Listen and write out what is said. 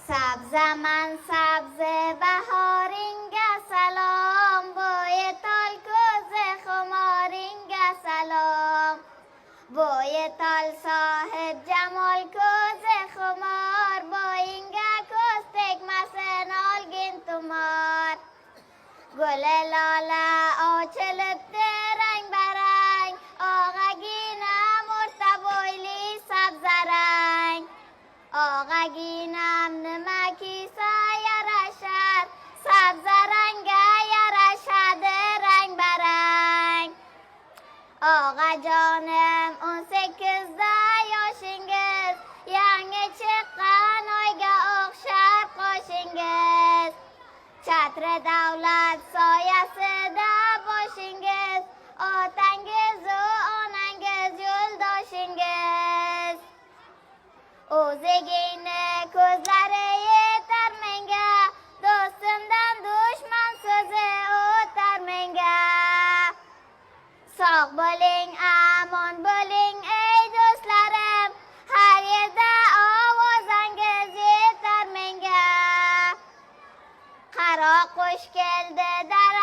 Sabzaman sabze bahoringa salom, bo'yi tol ko'zi xumoringa salom. Bo'yi tol sohib jamol ko'zi xumor, bo'yinga ko'z tegmasin olgin tumor. Guli lola ochilibdi rang barang, og'aginam o'rta bo'yli sabzarang. Og'aginam nima kiysa yarashar, sabzarangga yarashadi rang barang. Og'ajonim 18da yoshingiz, yangi chiqqan oyga o'xshar qoshingiz. Chatri davlat soyasida boshingiz, otangiz-u onangiz yo'ldoshingiz. O'zigingni ko'zlari yetar menga, do'stimdan dushman so'zi o'tar menga. Sog' bo'ling, amon bo'ling ey do'stlarim, har yerda ovozangiz yetar menga. Qaro qush keldi dar